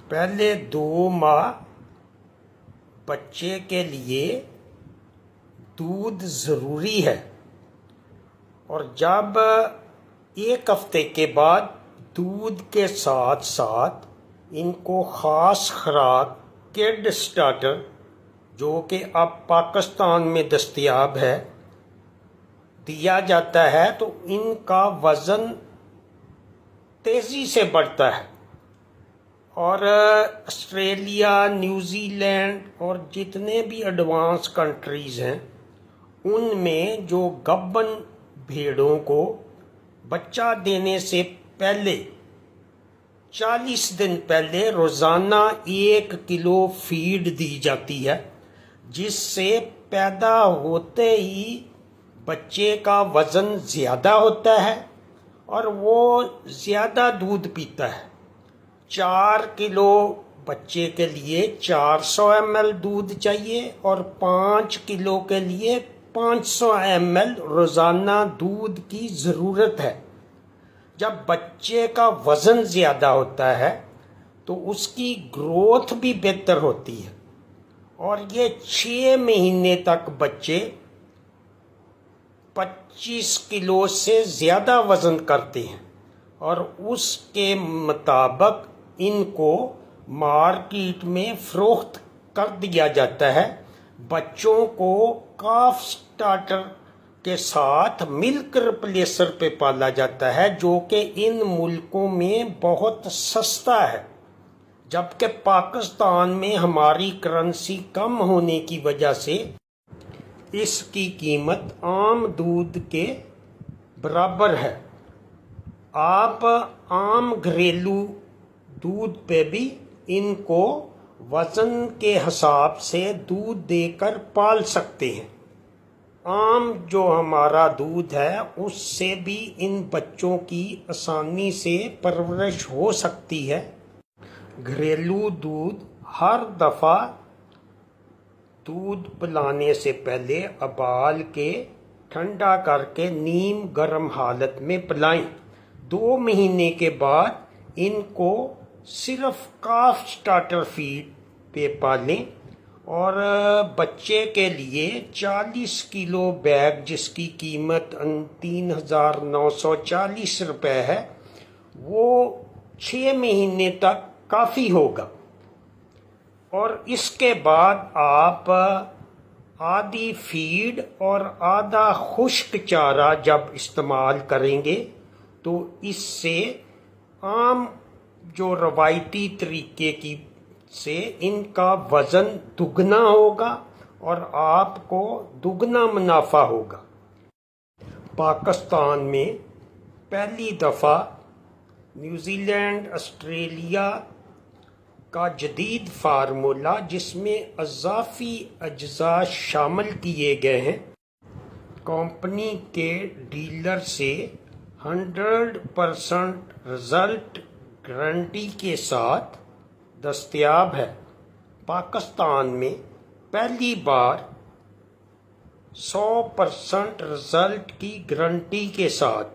پہلے 2 ماہ بچے کے لیے دودھ ضروری ہے، اور جب 1 ہفتے کے بعد دودھ کے ساتھ ساتھ ان کو خاص خوراک کڈ اسٹارٹر جو کہ اب پاکستان میں دستیاب ہے دیا جاتا ہے تو ان کا وزن تیزی سے بڑھتا ہے۔ اور آسٹریلیا، نیوزی لینڈ اور جتنے بھی ایڈوانس کنٹریز ہیں ان میں جو گبن بھیڑوں کو بچہ دینے سے پہلے 40 دن پہلے روزانہ 1 کلو فیڈ دی جاتی ہے، جس سے پیدا ہوتے ہی بچے کا وزن زیادہ ہوتا ہے اور وہ زیادہ دودھ پیتا ہے۔ 4 کلو بچے کے لیے 400 ml دودھ چاہیے اور 5 کلو کے لیے 500 ml روزانہ دودھ کی ضرورت ہے۔ جب بچے کا وزن زیادہ ہوتا ہے تو اس کی گروتھ بھی بہتر ہوتی ہے، اور یہ 6 مہینے تک بچے 25 کلو سے زیادہ وزن کرتے ہیں، اور اس کے مطابق ان کو مارکیٹ میں فروخت کر دیا جاتا ہے۔ بچوں کو کاف سٹارٹر کے ساتھ ملک ریپلیسر پہ پالا جاتا ہے، جو کہ ان ملکوں میں بہت سستا ہے، جبکہ پاکستان میں ہماری کرنسی کم ہونے کی وجہ سے اس کی قیمت عام دودھ کے برابر ہے۔ آپ عام گھریلو دودھ پہ بھی ان کو وزن کے حساب سے دودھ دے کر پال سکتے ہیں۔ عام جو ہمارا دودھ ہے اس سے بھی ان بچوں کی آسانی سے پرورش ہو سکتی ہے۔ گھریلو دودھ ہر دفعہ دودھ پلانے سے پہلے ابال کے ٹھنڈا کر کے نیم گرم حالت میں پلائیں۔ 2 مہینے کے بعد ان کو صرف کاف سٹارٹر فیڈ پہ پالیں، اور بچے کے لیے 40 کلو بیگ جس کی قیمت 3,940 روپے ہے وہ 6 مہینے تک کافی ہوگا۔ اور اس کے بعد آپ آدھی فیڈ اور آدھا خشک چارہ جب استعمال کریں گے تو اس سے عام جو روایتی طریقے کی سے ان کا وزن دگنا ہوگا اور آپ کو دگنا منافع ہوگا۔ پاکستان میں پہلی دفعہ نیوزی لینڈ، آسٹریلیا کا جدید فارمولہ جس میں اضافی اجزاء شامل کیے گئے ہیں، کمپنی کے ڈیلر سے 100% رزلٹ گارنٹی کے ساتھ دستیاب ہے۔ پاکستان میں پہلی بار 100% رزلٹ کی گارنٹی کے ساتھ